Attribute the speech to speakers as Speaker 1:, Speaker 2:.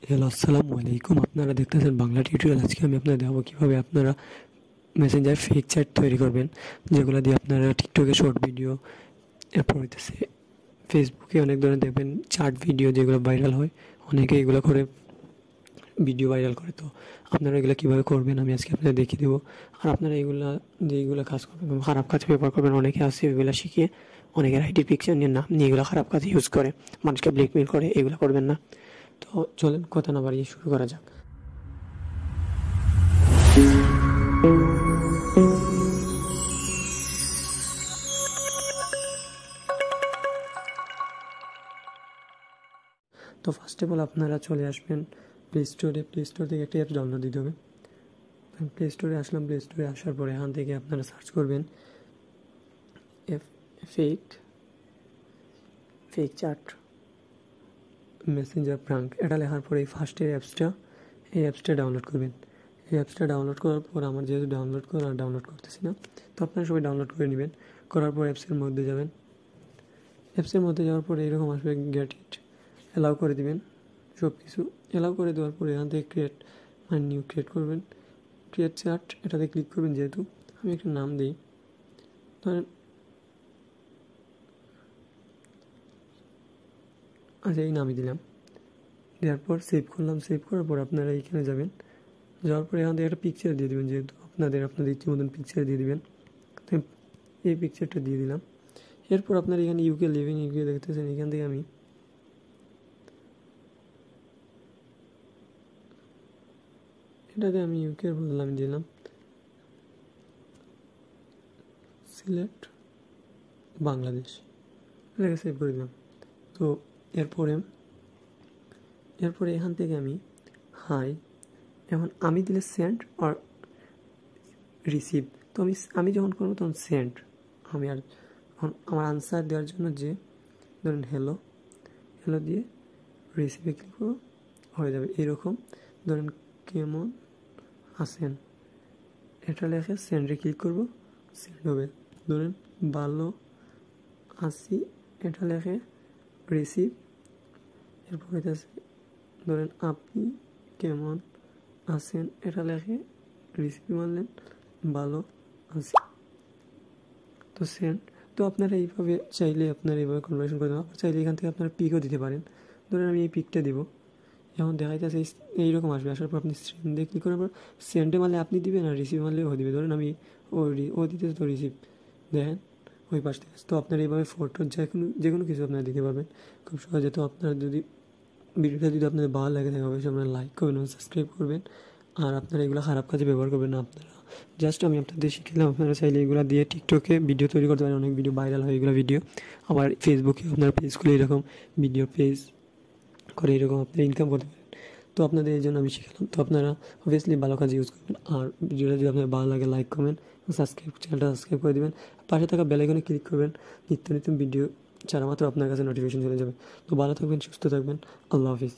Speaker 1: Hello, আসসালামু আলাইকুম। আপনারা দেখতেছেন বাংলা টিউটোরিয়াল। আজকে আমি আপনাদের দেখাবো কীভাবে আপনারা মেসেঞ্জার ফেক চ্যাট তৈরি করবেন, যেগুলো দিয়ে আপনারা টিকটকে শর্ট ভিডিও, এরপর হইতেছে ফেসবুকে অনেক ধরনের দেখবেন চ্যাট ভিডিও যেগুলো ভাইরাল হয়, অনেকে এগুলো করে ভিডিও ভাইরাল করে। তো আপনারা এগুলো কীভাবে করবেন আমি আজকে আপনাদের দেখিয়ে দেবো। আর আপনারা এগুলা যেইগুলো কাজ করবেন, খারাপ কাজ ব্যবহার করবেন, অনেকে আছে এগুলো শিখিয়ে অনেকের আইডি পিকচার নিয়ে নাম নিয়ে এগুলো খারাপ কাজে ইউজ করে, মানুষকে ব্ল্যাকমেল করে, এগুলো করবেন না। তো চলেন কথা না বাড়িয়ে শুরু করা যাক। তো ফার্স্ট অফ অল আপনারা চলে আসবেন প্লে স্টোরে। প্লে স্টোর থেকে একটা অ্যাপ ডাউনলোড দিতে হবে। প্লে স্টোরে আসলাম। প্লে স্টোরে আসার পরে এখান থেকে আপনারা সার্চ করবেন ফেক চ্যাট মেসেঞ্জার প্রাঙ্ক। এটা লেখার পরে এই ফার্স্টের এই অ্যাপসটা ডাউনলোড করবেন। এই অ্যাপসটা ডাউনলোড করার পর আমার যেহেতু ডাউনলোড করতেছি না, তো আপনারা সবাই ডাউনলোড করে নেবেন। করার পর অ্যাপসের মধ্যে যাবেন। অ্যাপসের মধ্যে যাওয়ার পরে এরকম আসবে, গেট ইট, অ্যালাউ করে দিবেন। সব কিছু অ্যালাউ করে দেওয়ার পরে এখান থেকে নিউ ক্রিয়েট করবেন। ক্রিয়েট চ্যাট এটাতে ক্লিক করবেন। যেহেতু আমি একটা নাম দিই, ধরেন আচ্ছা এই নামই দিলাম। দেওয়ার পর সেভ করলাম। সেভ করার পর আপনারা এইখানে যাবেন। যাওয়ার পরে এখান থেকে একটা পিকচার দিয়ে দেবেন। যেহেতু আপনাদের ইচ্ছে মতন পিকচার দিয়ে দেবেন, তো এই পিকচারটা দিয়ে দিলাম। এরপর আপনার এখানে ইউকে দেখতেছেন। এখান থেকে আমি এটাতে ইউকের বদলে আমি দিলাম সিলেক্ট বাংলাদেশ, এটাকে সেভ করে দিলাম। তো এরপরে এখান থেকে আমি হাই, এখন আমি দিলে সেন্ড আর রিসিভ। তো আমি যখন করবো তখন সেন্ড। আমি আর আমার আনসার দেওয়ার জন্য যে ধরেন হ্যালো দিয়ে রিসিভে ক্লিক করবো, হয়ে যাবে এরকম। ধরেন কেমন আছেন, এটা লেখে সেন্ডে ক্লিক করবো, সেন্ড হবে। ধরেন ভালো আছি, এটা লেখে রিসিভ। এরপর হইতেছে ধরেন আপনি কেমন আছেন, এটা লেখে রিসিভ মারলেন, ভালো আছি, তো সেন্ড। তো আপনারা এইভাবে চাইলে আপনারা এইভাবে কনভার্সন করে দেবেন। আবার চাইলে এখান থেকে আপনারা পিকও দিতে পারেন। ধরেন আমি এই পিকটা দিব, এখন দেখা যাচ্ছে এইরকম আসবে। আসার পর আপনি সেন্ডে ক্লিক করার পর সেন্ডে মারলে আপনি দিবেন, আর রিসিভ মারলে ও দিবে। ধরেন আমি ও দিতেছে, তো রিসিভ দেখেন ওই পাশ থেকে। তো আপনারা এইভাবে ফটো যে কোনো কিছু আপনারা দিতে পারবেন খুব সহজে। তো আপনারা যদি ভিডিওটা আপনাদের ভালো লাগে থাকে, অবশ্যই আপনারা লাইক করবেন এবং সাবস্ক্রাইব করবেন। আর আপনারা এগুলো খারাপ কাজে ব্যবহার করবেন না। আপনারা জাস্ট আমি আপনাদের শিখলাম। আপনারা চাইলে এগুলো দিয়ে টিকটকে ভিডিও তৈরি করতে পারেন। অনেক ভিডিও ভাইরাল হয় এগুলো ভিডিও। আবার ফেসবুকে আপনারা পেজ খুলে এরকম ভিডিও পেজ করে এরকম আপনারা ইনকাম করতে পারেন। তো আপনাদের এই জন্য আমি শিখলাম। তো আপনারা অবভিয়াসলি ভালো কাজে ইউজ করবেন। আর ভিডিওটা যদি আপনার ভালো লাগে লাইক করবেন এবং চ্যানেলটা সাবস্ক্রাইব করে দেবেন। পাশে থাকা বেল আইকনে ক্লিক করবেন। নিত্য ভিডিও ছাড়া মাত্র আপনার কাছে নোটিফিকেশন চলে যাবে। তো ভালো থাকবেন, সুস্থ থাকবেন। আল্লাহ হাফিজ।